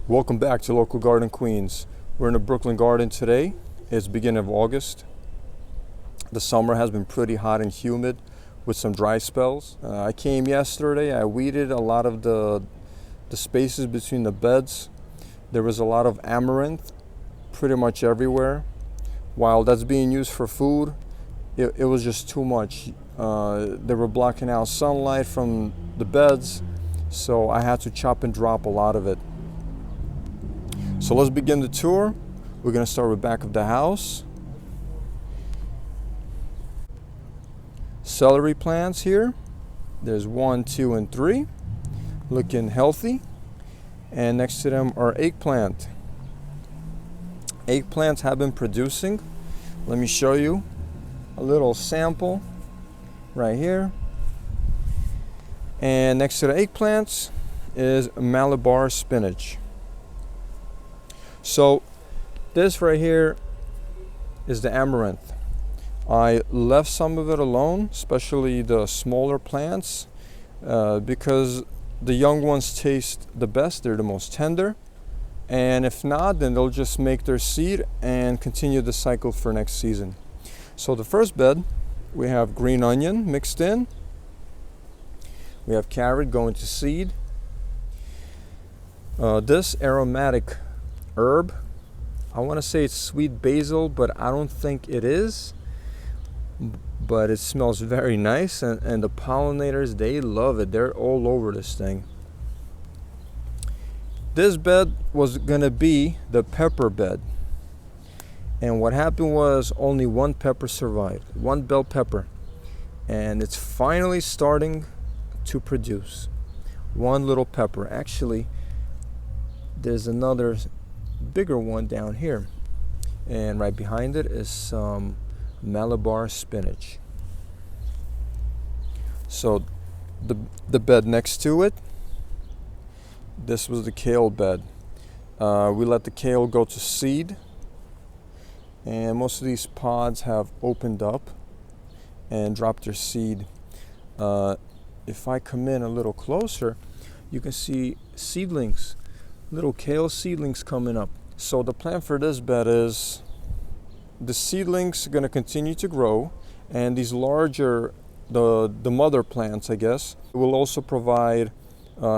Welcome back to Local Garden Queens. We're in the Brooklyn garden today. It's beginning of August. The summer has been pretty hot and humid with some dry spells. I came yesterday. I weeded a lot of the spaces between the beds. There was a lot of amaranth pretty much everywhere. While that's being used for food, it was just too much. They were blocking out sunlight from the beds, so I had to chop and drop a lot of it. So let's begin the tour. We're going to start with back of the house. Celery plants here. There's 1, 2, and 3. Looking healthy. And next to them are eggplant. Eggplants have been producing. Let me show you a little sample right here. And next to the eggplants is malabar spinach. So this right here is the amaranth. I left some of it alone, especially the smaller plants, because the young ones taste the best. They're the most tender. And if not, then they'll just make their seed and continue the cycle for next season. So the first bed, we have green onion mixed in. We have carrot going to seed. This aromatic herb, I want to say it's sweet basil, but I don't think it is. But it smells very nice, and the pollinators, they love it. They're all over this thing. This bed was gonna be the pepper bed, and what happened was only one pepper survived, one bell pepper, and it's finally starting to produce one little pepper. Actually, there's another bigger one down here, and right behind it is some malabar spinach. So the bed next to it, this was the kale bed. We let the kale go to seed, and most of these pods have opened up and dropped their seed. If I come in a little closer, you can see seedlings, little kale seedlings coming up. So the plan for this bed is the seedlings are going to continue to grow, and these larger, the mother plants, I guess, will also provide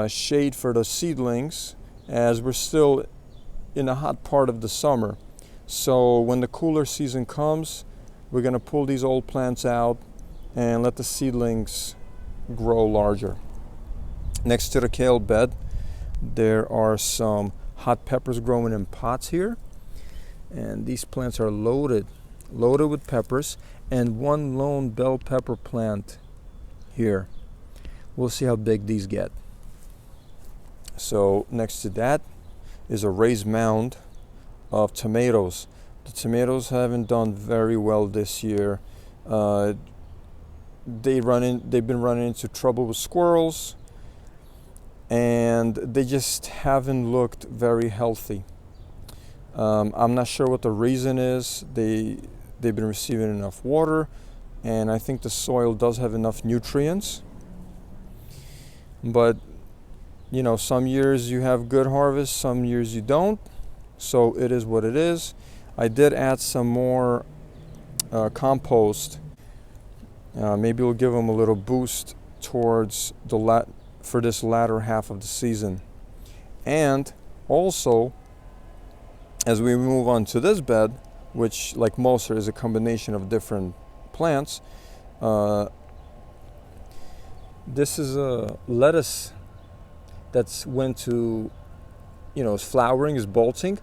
shade for the seedlings, as we're still in a hot part of the summer. So when the cooler season comes, we're going to pull these old plants out and let the seedlings grow larger. Next to the kale bed, there are some hot peppers growing in pots here, and these plants are loaded with peppers, and one lone bell pepper plant here. We'll see how big these get. So next to that is a raised mound of tomatoes. The tomatoes haven't done very well this year. They've been running into trouble with squirrels, and they just haven't looked very healthy. I'm not sure what the reason is. They've been receiving enough water, and I think the soil does have enough nutrients. But you know, some years you have good harvest, some years you don't. So it is what it is. I did add some more compost. Maybe we'll give them a little boost towards for this latter half of the season. And also, as we move on to this bed, which like most is a combination of different plants, this is a lettuce that's went to, is flowering, is bolting,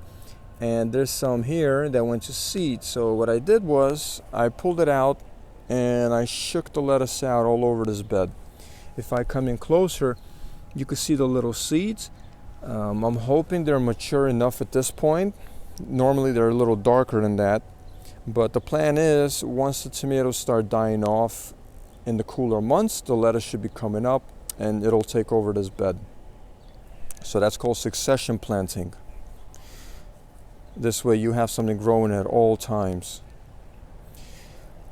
and there's some here that went to seed. So what I did was I pulled it out and I shook the lettuce out all over this bed. If I come in closer, you can see the little seeds. I'm hoping they're mature enough at this point. Normally they're a little darker than that, but the plan is once the tomatoes start dying off in the cooler months, the lettuce should be coming up and it'll take over this bed. So that's called succession planting. This way you have something growing at all times.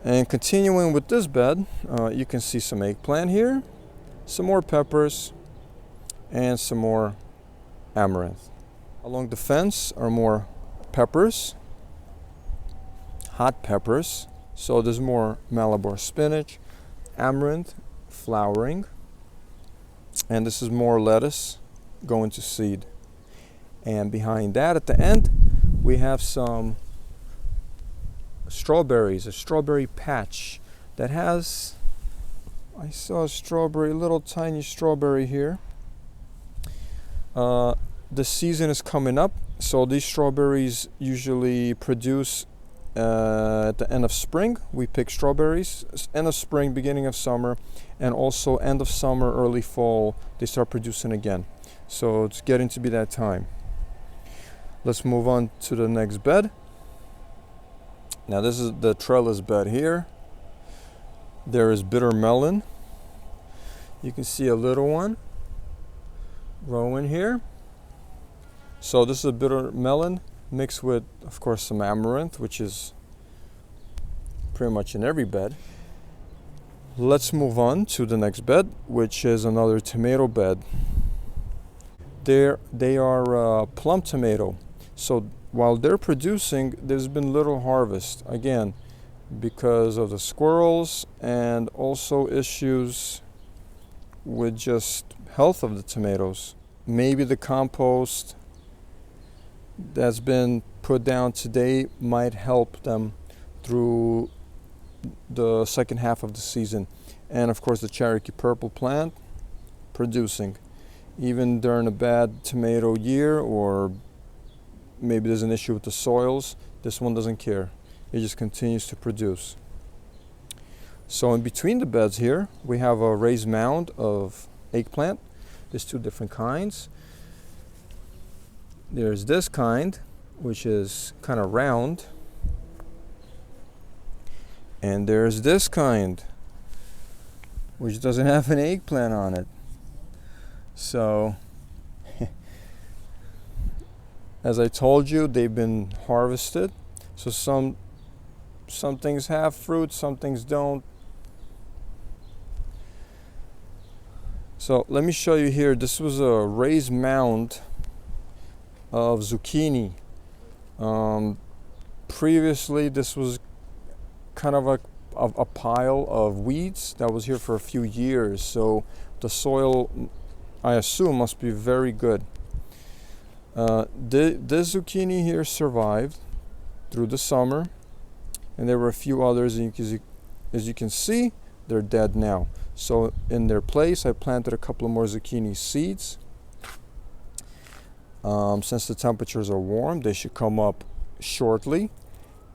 And continuing with this bed, you can see some eggplant here, some more peppers, and some more amaranth. Along the fence are more peppers, hot peppers. So there's more malabar spinach, amaranth, flowering, and this is more lettuce going to seed. And behind that at the end, we have some strawberries, a strawberry patch that has, I saw a strawberry, little tiny strawberry here. The season is coming up, so these strawberries usually produce at the end of spring. We pick strawberries, end of spring, beginning of summer, and also end of summer, early fall, they start producing again. So it's getting to be that time. Let's move on to the next bed. Now this is the trellis bed here. There is bitter melon. You can see a little one growing here. So this is a bitter melon mixed with, of course, some amaranth, which is pretty much in every bed. Let's move on to the next bed, which is another tomato bed. They are plum tomato. So while they're producing, there's been little harvest, again, because of the squirrels and also issues with just health of the tomatoes. Maybe the compost that's been put down today might help them through the second half of the season. And of course the Cherokee purple plant producing. Even during a bad tomato year, or maybe there's an issue with the soils, this one doesn't care. It just continues to produce. So in between the beds here, we have a raised mound of eggplant. There's two different kinds. There's this kind, which is kind of round. And there's this kind, which doesn't have an eggplant on it. So, as I told you, they've been harvested. So some things have fruit, some things don't. So let me show you here. This was a raised mound of zucchini. Previously, this was kind of a pile of weeds that was here for a few years. So the soil, I assume, must be very good. This zucchini here survived through the summer, and there were a few others, and as you can see, they're dead now. So in their place, I planted a couple of more zucchini seeds. Since the temperatures are warm, they should come up shortly,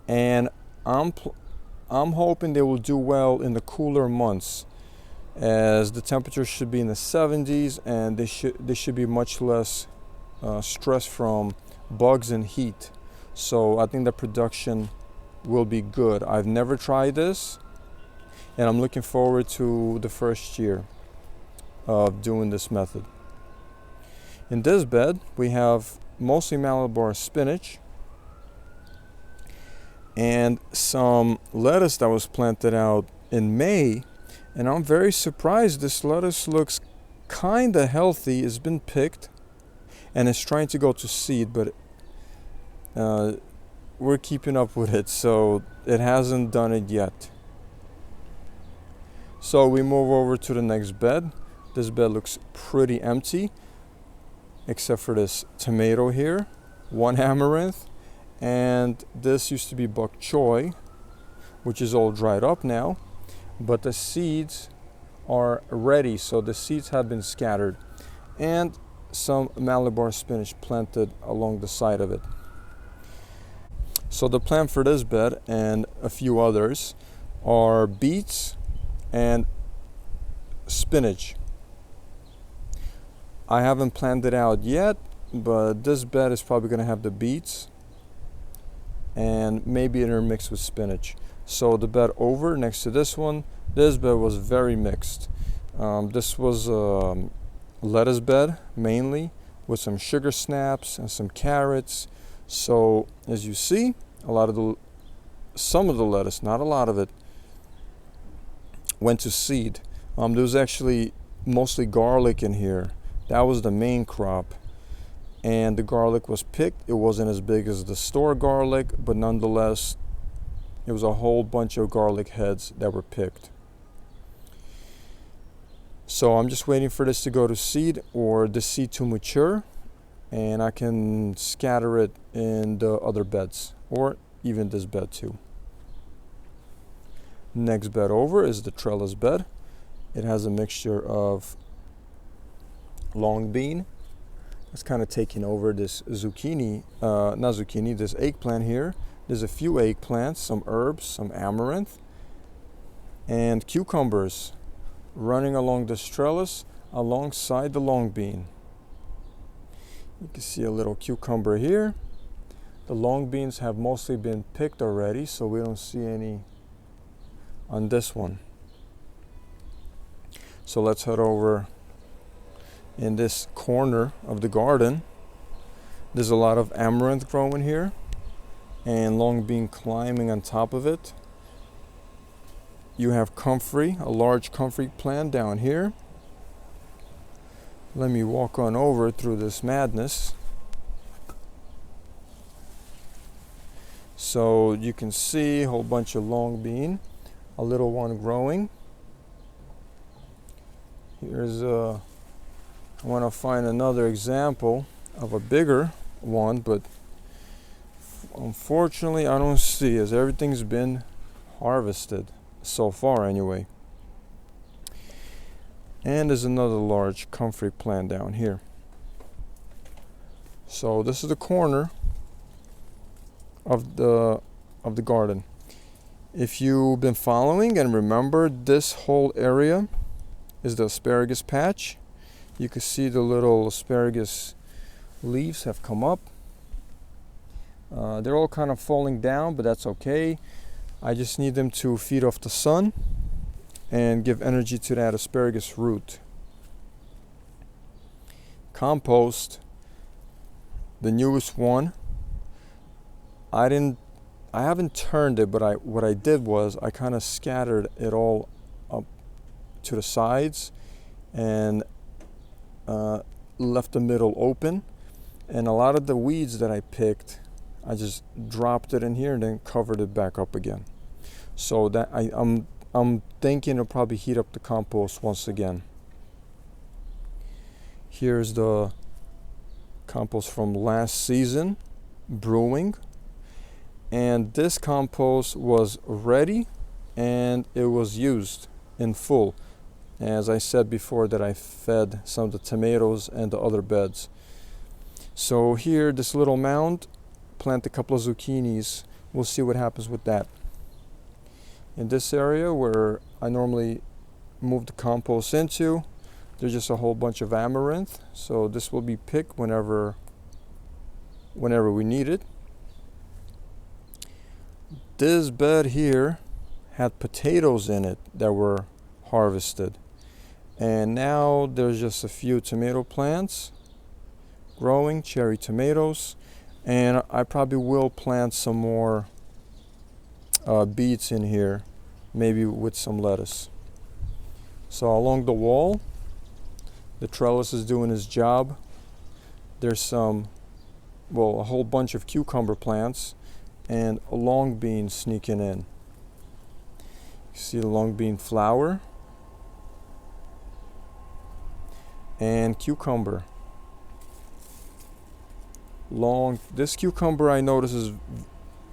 and I'm hoping they will do well in the cooler months, as the temperatures should be in the 70s, and they should be much less stress from bugs and heat. So I think the production will be good. I've never tried this, and I'm looking forward to the first year of doing this method. In this bed, we have mostly Malabar spinach and some lettuce that was planted out in May, and I'm very surprised. This lettuce looks kinda healthy. It's been picked and it's trying to go to seed, but we're keeping up with it, so it hasn't done it yet. So we move over to the next bed. This bed looks pretty empty, except for this tomato here, one amaranth, and this used to be bok choy, which is all dried up now, but the seeds are ready, so the seeds have been scattered, and some Malabar spinach planted along the side of it. So the plan for this bed and a few others are beets and spinach. I haven't planned it out yet, but this bed is probably going to have the beets and maybe intermixed with spinach. So the bed over next to this one, this bed was very mixed. This was a lettuce bed mainly, with some sugar snaps and some carrots. So as you see, some of the lettuce, not a lot of it, went to seed. There was actually mostly garlic in here. That was the main crop. and the garlic was picked. It wasn't as big as the store garlic, but nonetheless, it was a whole bunch of garlic heads that were picked. So I'm just waiting for this to go to seed, or the seed to mature, and I can scatter it in the other beds, or even this bed too. Next bed over is the trellis bed. It has a mixture of long bean. It's kind of taking over this zucchini, this eggplant here. There's a few eggplants, some herbs, some amaranth, and cucumbers running along this trellis alongside the long bean. You can see a little cucumber here. The long beans have mostly been picked already, so we don't see any on this one. So let's head over in this corner of the garden. There's a lot of amaranth growing here, and long bean climbing on top of it. You have comfrey, a large comfrey plant down here. Let me walk on over through this madness. So you can see a whole bunch of long bean, a little one growing. Here's I want to find another example of a bigger one, but unfortunately I don't see, as everything's been harvested so far anyway. And there's another large comfrey plant down here. So this is the corner of the garden. If you've been following and remember, this whole area is the asparagus patch. You can see the little asparagus leaves have come up. They're all kind of falling down, but that's okay. I just need them to feed off the sun and give energy to that asparagus root. Compost, the newest one. I haven't turned it, but what I did was I kind of scattered it all up to the sides and left the middle open. And a lot of the weeds that I picked, I just dropped it in here and then covered it back up again. So that I'm thinking it'll probably heat up the compost once again. Here's the compost from last season brewing, and this compost was ready and it was used in full. As I said before, that I fed some of the tomatoes and the other beds. So here, this little mound, plant a couple of zucchinis. We'll see what happens with that. In this area where I normally move the compost into, there's just a whole bunch of amaranth. So this will be picked whenever we need it. This bed here had potatoes in it that were harvested. And now there's just a few tomato plants growing, cherry tomatoes. And I probably will plant some more beets in here, maybe with some lettuce. So along the wall, the trellis is doing its job. There's a whole bunch of cucumber plants and a long bean sneaking in. You see the long bean flower and cucumber. This cucumber I notice is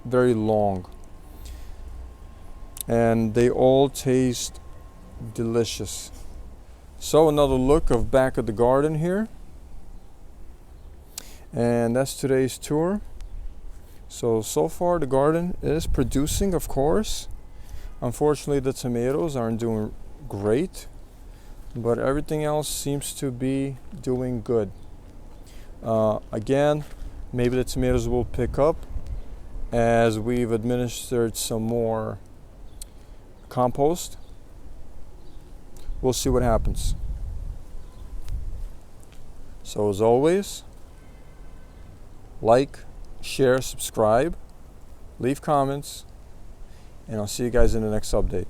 very long, and they all taste delicious. So another look of back of the garden here, and that's today's tour. So far the garden is producing, of course. Unfortunately, the tomatoes aren't doing great, but everything else seems to be doing good. Again, maybe the tomatoes will pick up as we've administered some more compost. We'll see what happens. So as always, like, share, subscribe, leave comments, and I'll see you guys in the next update.